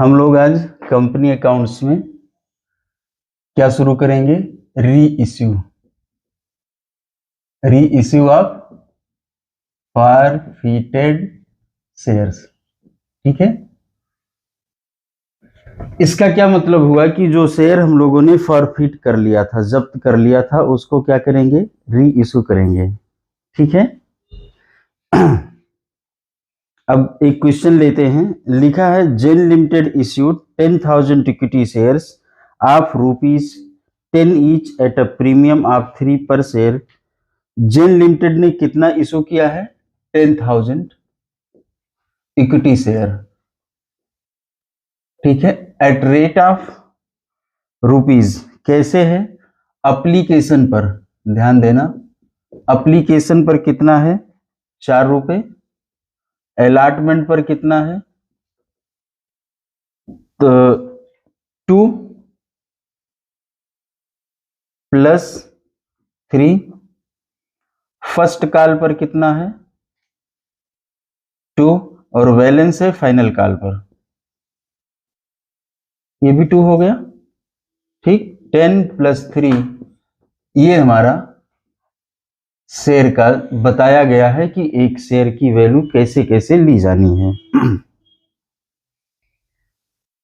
हम लोग आज कंपनी अकाउंट्स में क्या शुरू करेंगे? री इश्यू ऑफ फॉरफिटेड शेयर्स। ठीक है, इसका क्या मतलब हुआ कि जो शेयर हम लोगों ने फॉरफिट कर लिया था, जब्त कर लिया था, उसको क्या करेंगे? री इश्यू करेंगे। ठीक है, अब एक क्वेश्चन लेते हैं। लिखा है Zen limited issued 10,000 equity shares of ₹10 each at a premium of 3 per share. Gen limited ने कितना इशू किया है? 10,000 इक्विटी शेयर। ठीक है, एट रेट ऑफ ₹। कैसे है? एप्लीकेशन पर, ध्यान देना, एप्लीकेशन पर कितना है? ₹4। अलॉटमेंट पर कितना है? तो 2 + 3। फर्स्ट कॉल पर कितना है? 2, और बैलेंस है फाइनल कॉल पर, ये भी 2 हो गया। ठीक, 10 + 3, ये हमारा शेयर का बताया गया है कि एक शेयर की वैल्यू कैसे कैसे ली जानी है।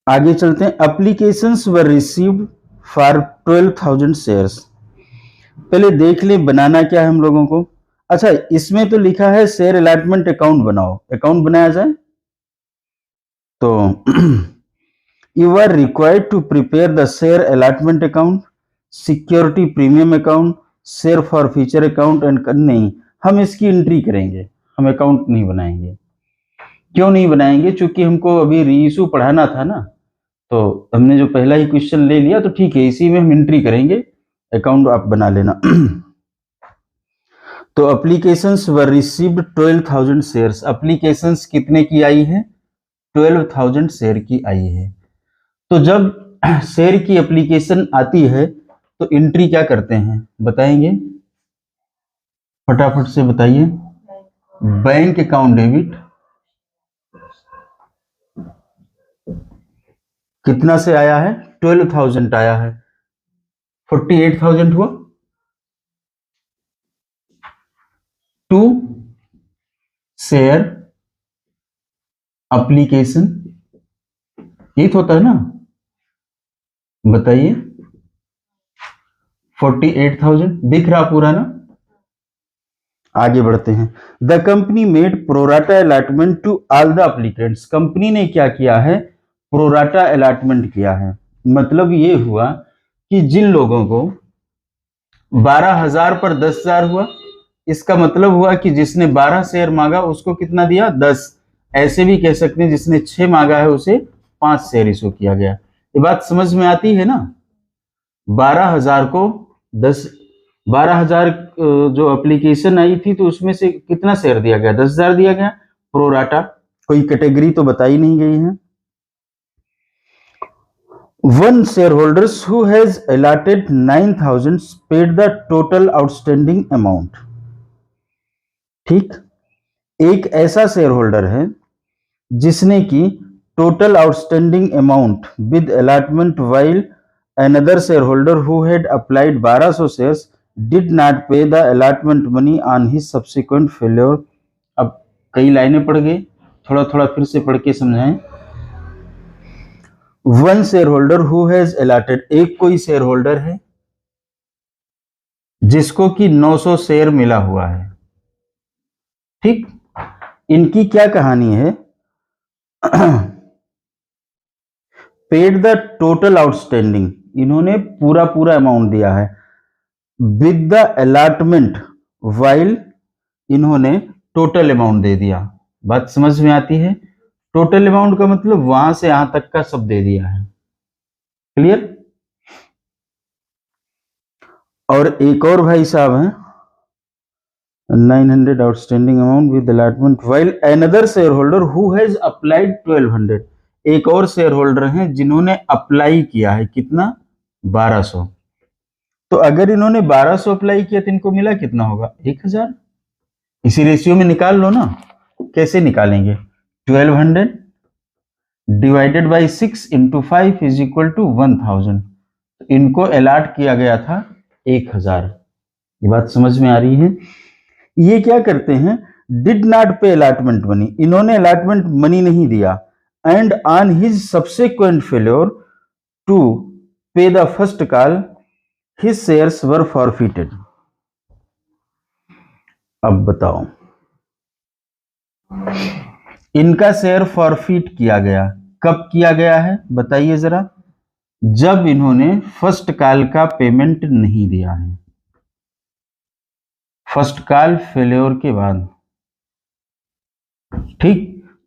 आगे चलते हैं। Applications were received for 12,000 shares. पहले देख ले बनाना क्या है हम लोगों को। अच्छा, इसमें तो लिखा है शेयर अलॉटमेंट अकाउंट बनाओ, अकाउंट बनाया जाए तो you are required to prepare the share allotment account, security premium account, share forfeiture account and नहीं, हम इसकी एंट्री करेंगे, हम अकाउंट नहीं बनाएंगे। क्यों नहीं बनाएंगे? क्योंकि हमको अभी रीइश्यू पढ़ाना था ना, तो हमने जो पहला ही क्वेश्चन ले लिया, तो ठीक है, इसी में हम एंट्री करेंगे, अकाउंट आप बना लेना। तो एप्लीकेशंस वर रिसीव्ड 12,000 शेयर्स। एप्लीकेशंस कितने की आई है? 12,000 शेयर की आई है। तो जब शेयर की एप्लीकेशन आती है तो एंट्री क्या करते हैं, बताएंगे? फटाफट से बताइए। बैंक अकाउंट डेबिट कितना से आया है? 12,000 आया है, 48,000 हुआ। 2 शेयर एप्लीकेशन, ये तो होता है ना, बताइए। 48,000 दिख रहा पूरा ना? आगे बढ़ते हैं। The company made pro rata allotment to all the applicants. Company ने क्या किया है? प्रोराटा अलॉटमेंट किया है। मतलब ये हुआ कि जिन लोगों को 12,000 पर 10,000 हुआ, इसका मतलब हुआ कि जिसने 12 शेयर मांगा उसको कितना दिया? 10। ऐसे भी कह सकते हैं जिसने 6 मांगा है उसे 5 शेयर इशू किया गया। ये बात समझ में आती है ना? 12,000 को 10, 12,000 जो एप्लीकेशन आई थी तो उसमें से कितना शेयर दिया गया? 10,000 दिया गया प्रोराटा। कोई कैटेगरी तो बताई नहीं गई है। One shareholders who has allotted 9,000 paid the total outstanding amount. ठीक, एक ऐसा शेयर होल्डर है जिसने की total outstanding amount with allotment, while another shareholder who had applied 1200 shares did not pay the allotment money on his subsequent failure. अब कई लाइनें पढ़ गए, थोड़ा थोड़ा फिर से पढ़ के समझाएं। One share holder who has allotted, एक कोई शेयर होल्डर है जिसको कि 900 शेयर मिला हुआ है। ठीक, इनकी क्या कहानी है? पेड द टोटल आउटस्टैंडिंग, इन्होंने पूरा पूरा अमाउंट दिया है। विद द अलॉटमेंट, वाइल इन्होंने टोटल अमाउंट दे दिया। बात समझ में आती है? टोटल अमाउंट का मतलब वहां से यहां तक का सब दे दिया है। क्लियर? और एक और भाई साहब हैं, 900 outstanding amount with allotment while another share holder who has applied 1200। एक और शेयर होल्डर हैं जिन्होंने अप्लाई किया है कितना? 1200। तो अगर इन्होंने 1200 अप्लाई किया तो इनको मिला कितना होगा? 1,000। इसी रेशियो में निकाल लो ना। कैसे निकालेंगे? 1200 divided by 6 into 5 is equal to 1000। इनको अलाट किया गया था 1000। ये बात समझ में आ रही है? ये क्या करते हैं, did not pay allotment money, इन्होंने अलॉटमेंट मनी नहीं दिया, and on his subsequent failure to pay the first call his shares were forfeited. अब बताओ, इनका शेयर फॉरफिट किया गया, कब किया गया है बताइए जरा? जब इन्होंने फर्स्ट कॉल का पेमेंट नहीं दिया है, फर्स्ट कॉल फेल्योर के बाद। ठीक,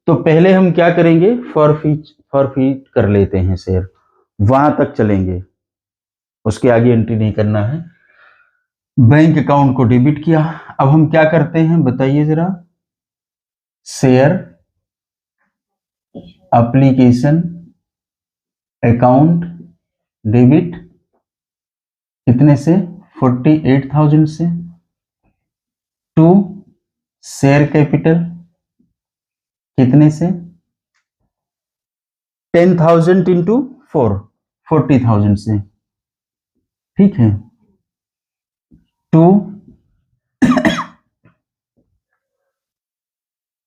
तो पहले हम क्या करेंगे, फॉरफिट कर लेते हैं शेयर, वहां तक चलेंगे, उसके आगे एंट्री नहीं करना है। बैंक अकाउंट को डेबिट किया, अब हम क्या करते हैं बताइए जरा? शेयर एप्लीकेशन अकाउंट डेबिट कितने से, 48,000 से, टू शेयर कैपिटल कितने से, 10,000 इंटू 4, 40,000 से। ठीक है, टू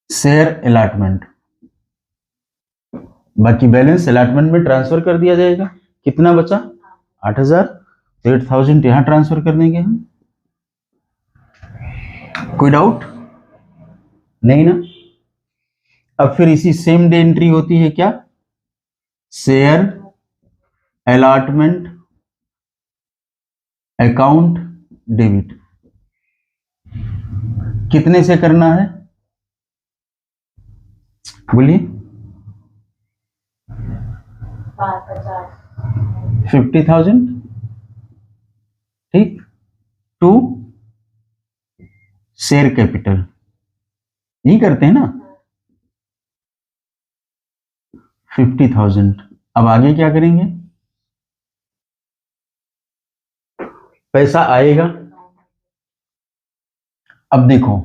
शेयर अलॉटमेंट, बाकी बैलेंस अलॉटमेंट में ट्रांसफर कर दिया जाएगा। कितना बचा, 8,000, तो 8,000 यहां ट्रांसफर कर देंगे हम। कोई डाउट नहीं ना? अब फिर इसी सेम डे एंट्री होती है क्या, शेयर अलॉटमेंट अकाउंट डेबिट, कितने से करना है बोलिए? 50,000। ठीक, टू शेयर कैपिटल, यही करते हैं ना, 50,000। अब आगे क्या करेंगे, पैसा आएगा। अब देखो,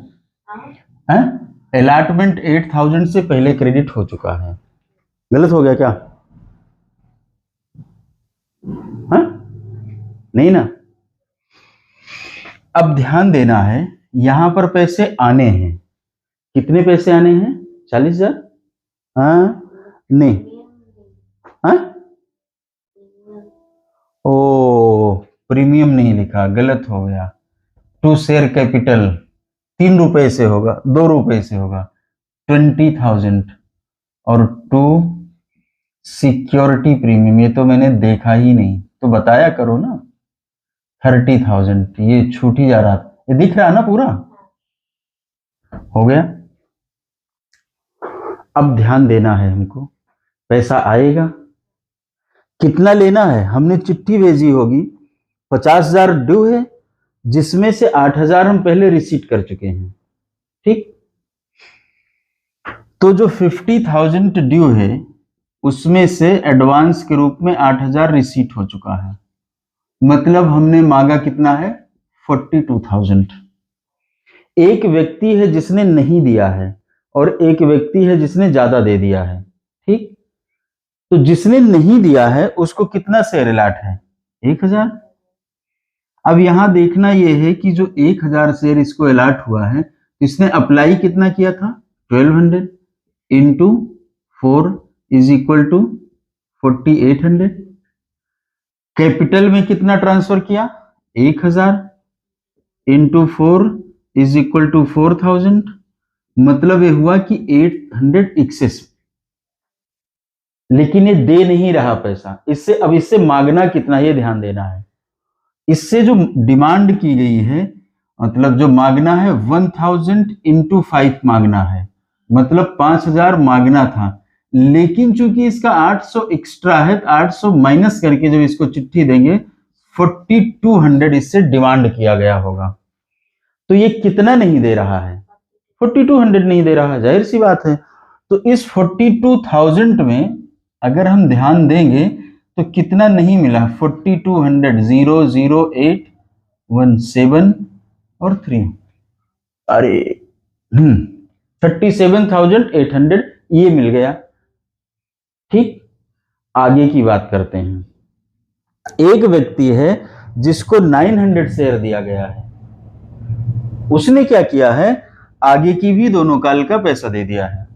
अलॉटमेंट 8,000 से पहले क्रेडिट हो चुका है, गलत हो गया क्या? हा? नहीं ना? अब ध्यान देना है, यहां पर पैसे आने हैं, कितने पैसे आने हैं, 40,000। हाँ नहीं, हाँ ओ प्रीमियम नहीं लिखा, गलत हो गया। टू शेयर कैपिटल 3 रुपए से होगा, 2 रुपए से होगा, 20,000, और टू सिक्योरिटी प्रीमियम, ये तो मैंने देखा ही नहीं, तो बताया करो ना, 30,000, ये छूट ही जा रहा था, ये दिख रहा ना पूरा, हो गया। अब ध्यान देना है हमको, पैसा आएगा, कितना लेना है, हमने चिट्ठी भेजी होगी, 50,000 ड्यू है, जिसमें से 8,000 हम पहले रिसीट कर चुके हैं। ठीक, तो जो 50,000 ड्यू है उसमें से एडवांस के रूप में 8,000 रिसीट हो चुका है, मतलब हमने मांगा कितना है, 42,000। एक व्यक्ति है जिसने नहीं दिया है और एक व्यक्ति है जिसने ज्यादा दे दिया है। ठीक, तो जिसने नहीं दिया है उसको कितना शेयर अलॉट है, 1,000। अब यहां देखना यह है कि जो 1,000 शेयर इसको अलॉट हुआ है, इसने अप्लाई कितना किया था, 1200 into 4 is equal to 4800। Capital में कितना ट्रांसफर किया, 1,000 इंटू 4 इज इक्वल टू 4,000, मतलब ये हुआ कि 800 एक्सेस, लेकिन ये दे नहीं रहा पैसा, इससे अब इससे मांगना कितना, ये ध्यान देना है। इससे जो डिमांड की गई है, मतलब जो मांगना है 1,000 इंटू 5 मांगना है, मतलब 5,000 मांगना था, लेकिन चूंकि इसका 800 एक्स्ट्रा है, 800 माइनस करके जब इसको चिट्ठी देंगे 4,200 इससे डिमांड किया गया होगा। तो ये कितना नहीं दे रहा है, 4,200 नहीं दे रहा है, जाहिर सी बात है। तो इस 42,000 में अगर हम ध्यान देंगे तो कितना नहीं मिला, 4,200, 00817 और 3, अरे 37,800 ये मिल गया। ठीक, आगे की बात करते हैं। एक व्यक्ति है जिसको 900 शेयर दिया गया है, उसने क्या किया है, आगे की भी दोनों काल का पैसा दे दिया है।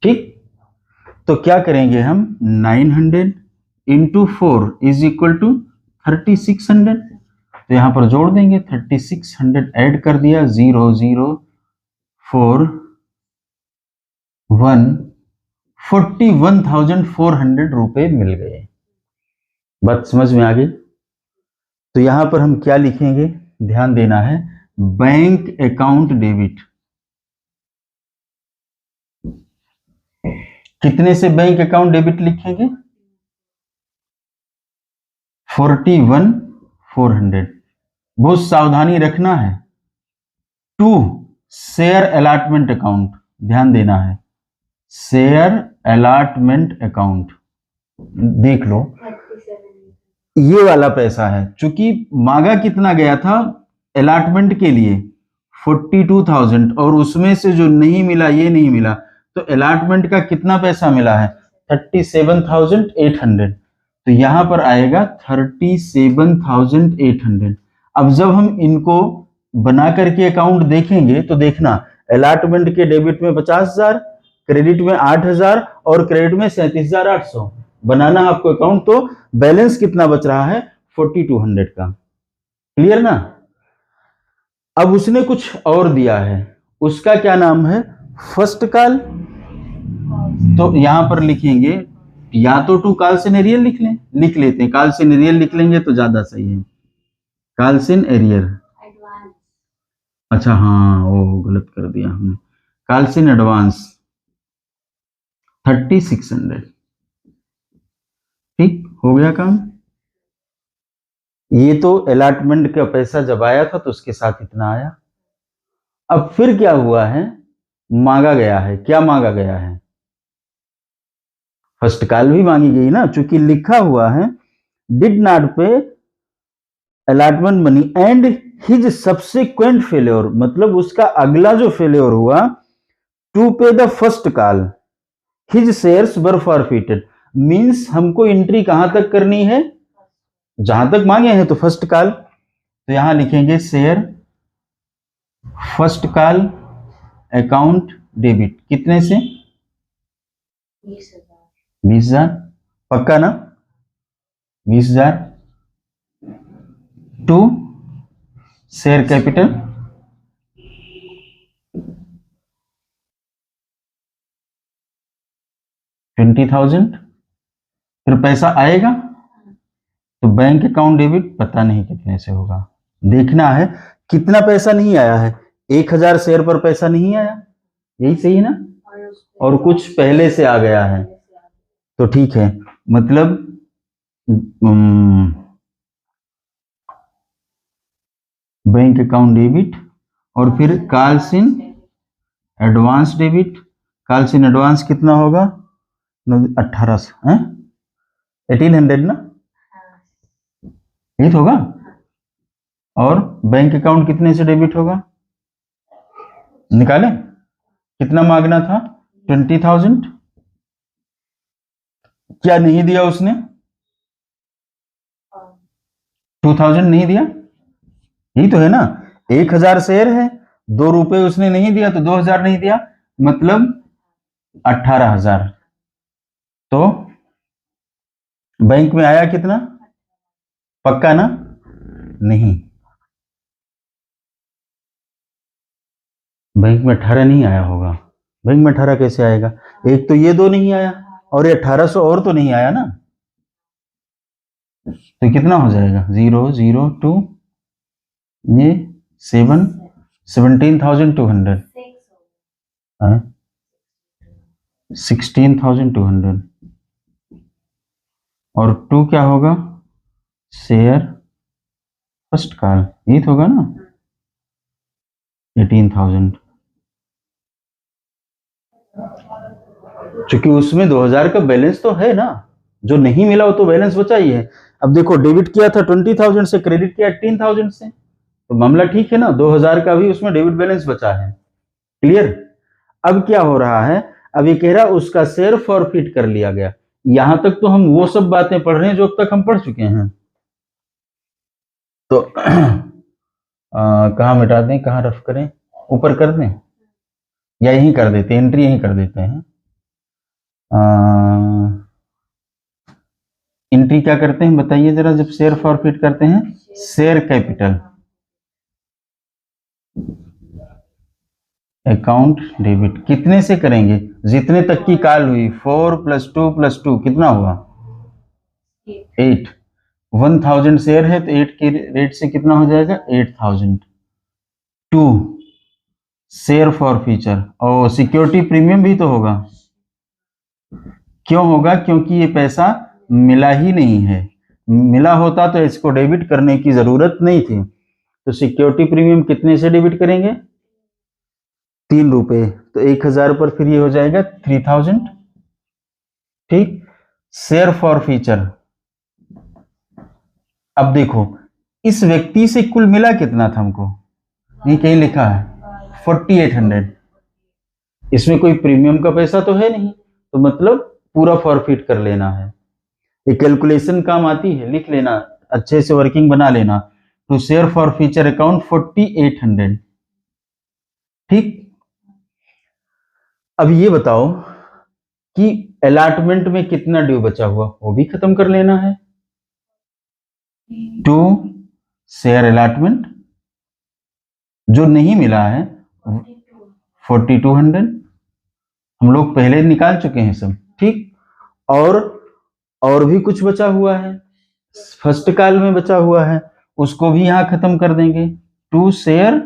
ठीक, तो क्या करेंगे हम, 900 इंटू 4 इज इक्वल टू 3600, तो यहां पर जोड़ देंगे, 3600 ऐड कर दिया, 0041 41,400 रुपए मिल गए। बात समझ में आ गई? तो यहां पर हम क्या लिखेंगे, ध्यान देना है, बैंक अकाउंट डेबिट। कितने से बैंक अकाउंट डेबिट लिखेंगे, 41,400। बहुत सावधानी रखना है, टू शेयर अलॉटमेंट अकाउंट, ध्यान देना है, शेयर अलॉटमेंट अकाउंट, देख लो ये वाला पैसा है, चूंकि मांगा कितना गया था अलॉटमेंट के लिए 42,000, और उसमें से जो नहीं मिला, ये नहीं मिला, तो अलॉटमेंट का कितना पैसा मिला है, 37,800, तो यहां पर आएगा 37,800। अब जब हम इनको बना करके अकाउंट देखेंगे तो देखना, अलॉटमेंट के डेबिट में 50,000, क्रेडिट में 8,000 और क्रेडिट में 37,800 बनाना आपको अकाउंट, तो बैलेंस कितना बच रहा है, 4200 का। क्लियर ना? अब उसने कुछ और दिया है, उसका क्या नाम है, फर्स्ट कॉल, तो यहां पर लिखेंगे, या तो टू कॉल्स इन एरियर लिख लेते हैं, कॉल्स इन एरियर लिख लेंगे तो ज्यादा सही है, कॉल्स इन एरियर, अच्छा हाँ वो गलत कर दिया हमने, कॉल्स इन एडवांस 3600। ठीक, हो गया काम। ये तो अलॉटमेंट का पैसा जब आया था तो उसके साथ इतना आया। अब फिर क्या हुआ है, मांगा गया है, क्या मांगा गया है, फर्स्ट कॉल भी मांगी गई ना, चूंकि लिखा हुआ है did not pay allotment money and his subsequent failure, मतलब उसका अगला जो फेल्योर हुआ, to pay the first call his shares were forfeited, means हमको एंट्री कहां तक करनी है, जहां तक मांगे हैं, तो फर्स्ट कॉल, तो यहां लिखेंगे share first call account debit, कितने से, 20,000, पक्का ना, 20,000 टू शेयर कैपिटल 20,000, फिर पैसा आएगा तो बैंक अकाउंट डेबिट पता नहीं कितने से होगा, देखना है कितना पैसा नहीं आया है, 1,000 शेयर पर पैसा नहीं आया, यही सही है ना, और कुछ पहले से आ गया है, तो ठीक है, मतलब बैंक अकाउंट डेबिट, और फिर calls in advance debit, calls in advance कितना होगा, 1800 1800 ना, ये होगा, और बैंक अकाउंट कितने से डेबिट होगा, निकालें, कितना मांगना था, 20,000, क्या नहीं दिया उसने, 2,000 नहीं दिया, यही तो है ना, 1,000 शेयर है, 2 रुपए उसने नहीं दिया, तो 2,000 नहीं दिया, मतलब 18,000, तो बैंक में आया कितना, पक्का ना, नहीं, बैंक में 18 नहीं आया होगा, बैंक में 18 कैसे आएगा, एक तो ये 2 नहीं आया, और ये 1800 और तो नहीं आया ना, तो कितना हो जाएगा, 002, ये 17,200, 16,200, और 2 क्या होगा, शेयर फर्स्ट कॉल, ये होगा ना, 18,000, क्योंकि उसमें 2,000 का बैलेंस तो है ना, जो नहीं मिला वो तो बैलेंस बचा ही है। अब देखो डेबिट किया था 20,000 से, क्रेडिट किया 18,000 से, तो मामला ठीक है ना, 2,000 का भी उसमें डेबिट बैलेंस बचा है। क्लियर? अब क्या हो रहा है, अब ये कह रहा उसका शेयर फॉरफिट कर लिया गया। यहां तक तो हम वो सब बातें पढ़ रहे हैं जो अब तक हम पढ़ चुके हैं। तो कहाँ मिटा दें, कहाँ रफ करें, ऊपर कर दें या यहीं कर देते, एंट्री यहीं कर देते हैं। एंट्री क्या करते हैं बताइए जरा, जब शेयर फॉरफिट करते हैं? शेयर कैपिटल अकाउंट डेबिट कितने से करेंगे? जितने तक की कॉल हुई। 4 + 2 + 2 कितना हुआ? 8। 1000 शेयर है तो 8 के रेट से कितना हो जाएगा? 8000। 2 शेयर फॉर फ्यूचर, और सिक्योरिटी प्रीमियम भी तो होगा। क्यों होगा? क्योंकि ये पैसा मिला ही नहीं है। मिला होता तो इसको डेबिट करने की जरूरत नहीं थी। तो सिक्योरिटी प्रीमियम कितने से डेबिट करेंगे? 3 रुपए। तो 1000 पर फिर ये हो जाएगा 3000। ठीक। शेयर फॉर फ्यूचर, अब देखो इस व्यक्ति से कुल मिला कितना था हमको? ये कहीं लिखा है 4800। इसमें कोई प्रीमियम का पैसा तो है नहीं, तो मतलब पूरा फॉरफिट कर लेना है। ये कैलकुलेशन काम आती है, लिख लेना अच्छे से, वर्किंग बना लेना। तो शेयर फॉर फ्यूचर अकाउंट 4800। ठीक। अब ये बताओ कि अलॉटमेंट में कितना ड्यू बचा हुआ, वो भी खत्म कर लेना है। 2 शेयर अलॉटमेंट जो नहीं मिला है 4200, हम लोग पहले निकाल चुके हैं सब। ठीक। और भी कुछ बचा हुआ है, फर्स्ट कॉल में बचा हुआ है, उसको भी यहां खत्म कर देंगे। 2 शेयर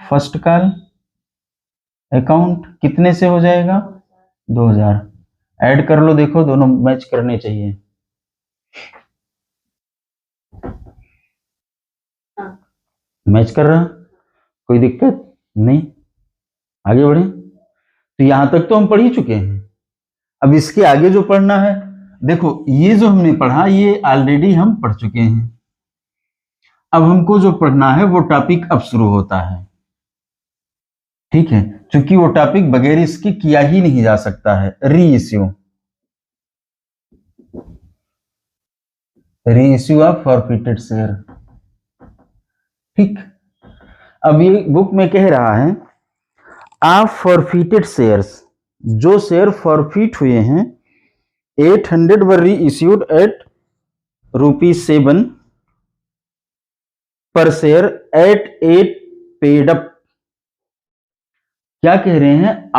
फर्स्ट कॉल अकाउंट कितने से हो जाएगा? 2000। ऐड कर लो, देखो दोनों मैच करने चाहिए। मैच कर रहा, कोई दिक्कत नहीं, आगे बढ़े। तो यहां तक तो हम पढ़ ही चुके हैं। अब इसके आगे जो पढ़ना है, देखो ये जो हमने पढ़ा ये ऑलरेडी हम पढ़ चुके हैं। अब हमको जो पढ़ना है वो टॉपिक अब शुरू होता है। ठीक है, क्योंकि वो टॉपिक बगैर इसके किया ही नहीं जा सकता है। Reissue of forfeited share. ठीक। अब ये बुक में कह रहा है ऑफ फॉरफिटेड शेयर्स, जो शेयर फॉरफिट हुए हैं 800 वर री इश्यूड एट ₹7 पर शेयर एट 8 पेड अप। क्या कह रहे हैं?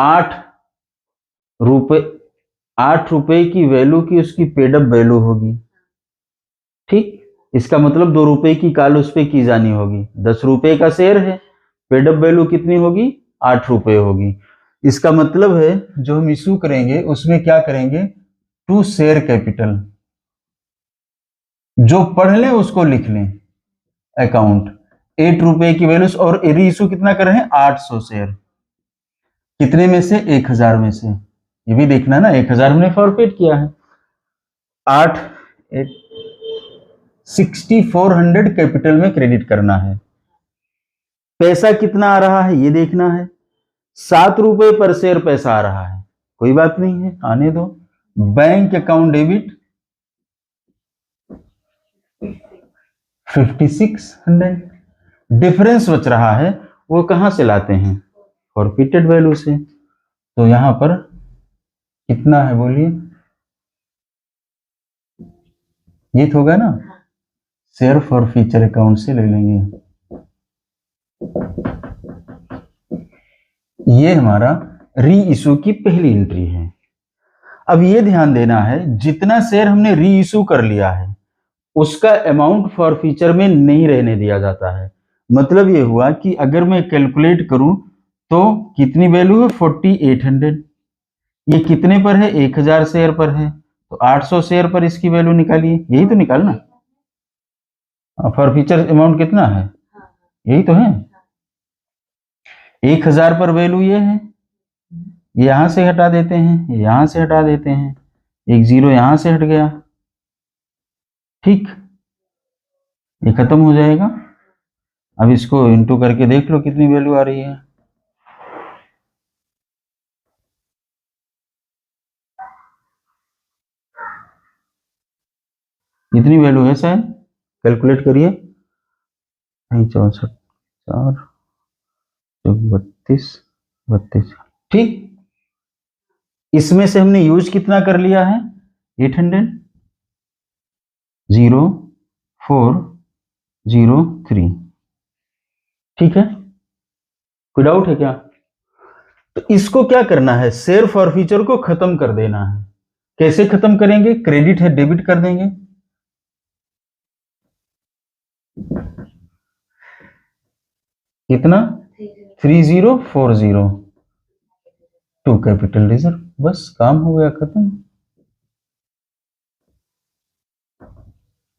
8 रुपए की वैल्यू की उसकी पेड अप वैल्यू होगी। ठीक। इसका मतलब 2 रुपए की कॉल उस पे की जानी होगी। 10 रुपए का शेयर है, पेड अप वैल्यू कितनी होगी? 8 रुपए होगी। इसका मतलब है जो हम इशू करेंगे उसमें क्या करेंगे? 2 शेयर कैपिटल, जो पढ़ लें उसको लिख लें। अकाउंट 8 रुपए की वैल्यू, और री इशू कितना कर रहे हैं? 800 शेयर। कितने में से? 1000 में से। ये भी देखना ना, 1000 हमने फॉरफिट किया है। 8 6400 कैपिटल में क्रेडिट करना है। पैसा कितना आ रहा है ये देखना है। 7 रुपए पर शेयर पैसा आ रहा है, कोई बात नहीं है, आने दो। Bank account debit 5600। डिफरेंस बच रहा है वो कहां से लाते हैं? फॉरफिटेड वैल्यू से। तो यहां पर कितना है बोलिए? ये तो होगा ना, शेयर फॉर फ्यूचर अकाउंट से ले लेंगे। ये हमारा री इशू की पहली एंट्री है। अब ये ध्यान देना है जितना शेयर हमने री इशू कर लिया है उसका अमाउंट फॉर फ्यूचर में नहीं रहने दिया जाता है। मतलब ये हुआ कि अगर मैं कैलकुलेट करूं तो कितनी वैल्यू है? 4800। ये कितने पर है? 1000 शेयर पर है, तो 800 शेयर पर इसकी वैल्यू निकालिए, यही तो निकालना। फॉर फ्यूचर अमाउंट कितना है? यही तो है। 1000 पर वैल्यू ये है, यहां से हटा देते हैं, यहां से हटा देते हैं, एक जीरो यहां से हट गया। ठीक, ये खत्म हो जाएगा। अब इसको इंटू करके देख लो कितनी वैल्यू आ रही है। कितनी वैल्यू है शायद, कैलकुलेट करिए। 64 4 32 32, ठीक। इसमें से हमने यूज कितना कर लिया है, 800, 0403, ठीक है। कोई डाउट है क्या? तो इसको क्या करना है, शेयर फॉरफीचर को खत्म कर देना है। कैसे खत्म करेंगे, क्रेडिट है डेबिट कर देंगे। कितना, 3040 टू कैपिटल रिजर्व, बस काम हो गया खत्म।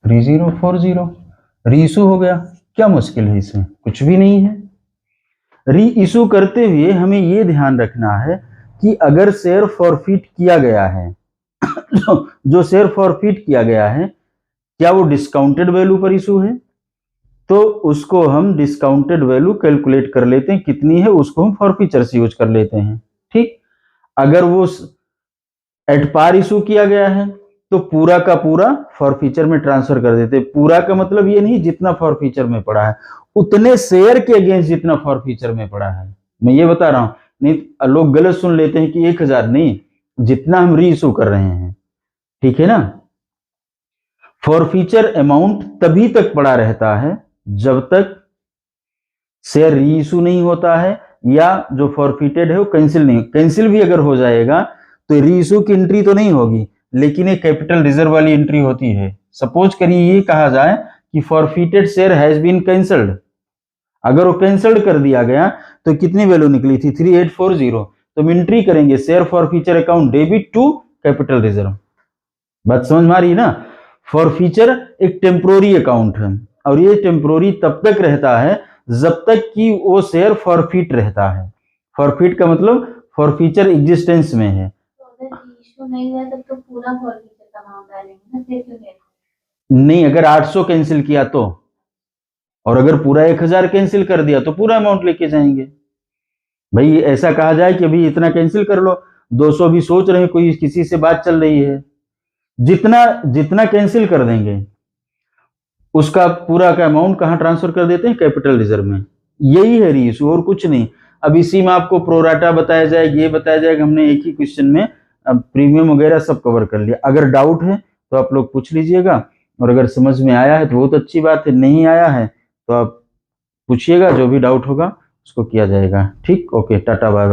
3040 री इशू हो गया। क्या मुश्किल है इसमें, कुछ भी नहीं है। री इशू करते हुए हमें यह ध्यान रखना है कि अगर शेयर फॉरफिट किया गया है जो शेयर फॉरफिट किया गया है, क्या वो डिस्काउंटेड वैल्यू पर इशू है, तो उसको हम डिस्काउंटेड वैल्यू कैलकुलेट कर लेते हैं, कितनी है उसको हम फॉरफीचर से यूज कर लेते हैं, ठीक। अगर वो एट पार इशू किया गया है तो पूरा का पूरा फॉरफीचर में ट्रांसफर कर देते हैं। पूरा का मतलब ये नहीं जितना फॉरफीचर में पड़ा है, उतने शेयर के अगेंस्ट जितना फॉरफीचर में पड़ा है, मैं ये बता रहा हूं। नहीं लोग गलत सुन लेते हैं कि 1000 नहीं, जितना हम री इशू कर रहे हैं, ठीक है ना। फॉरफीचर अमाउंट तभी तक पड़ा रहता है जब तक शेयर री इशू नहीं होता है या जो फॉरफिटेड है वो कैंसिल नहीं। कैंसिल भी अगर हो जाएगा तो री इशू की एंट्री तो नहीं होगी, लेकिन एक कैपिटल रिजर्व वाली एंट्री होती है। सपोज करिए ये कहा जाए कि forfeited share has been cancelled, अगर वो कैंसल्ड कर दिया गया तो कितनी वैल्यू निकली थी, 3840, तो हम एंट्री करेंगे share forfeiture account debit to capital reserve. बात समझ में आ रही है ना। फॉरफीचर एक टेम्पोररी अकाउंट है और ये टेम्पोररी तब तक रहता है जब तक कि वो शेयर फॉरफिट रहता है। फॉरफिट का मतलब फॉरफीचर एग्जिस्टेंस में है। नहीं है तब तो पूरा फॉरफीचर का अमाउंट डालेंगे ना, नहीं अगर 800 कैंसिल किया तो, और अगर पूरा 1000 कैंसिल कर दिया तो पूरा अमाउंट लेके जाएंगे। भाई ऐसा कहा जाए कि अभी इतना कैंसिल कर लो, 200 भी सोच रहे हैं, कोई किसी से बात चल रही है, जितना जितना कैंसिल कर देंगे उसका पूरा का अमाउंट कहां ट्रांसफर कर देते हैं, कैपिटल रिजर्व में। यही है री इशू और कुछ नहीं। अब इसी में आपको प्रोराटा बताया जाएगा, ये बताया जाएगा, हमने एक ही क्वेश्चन में प्रीमियम वगैरह सब कवर कर लिया। अगर डाउट है तो आप लोग पूछ लीजिएगा, और अगर समझ में आया है तो बहुत अच्छी बात है, नहीं आया है तो आप पूछिएगा, जो भी डाउट होगा उसको किया जाएगा। ठीक, ओके, टाटा बाय बाय।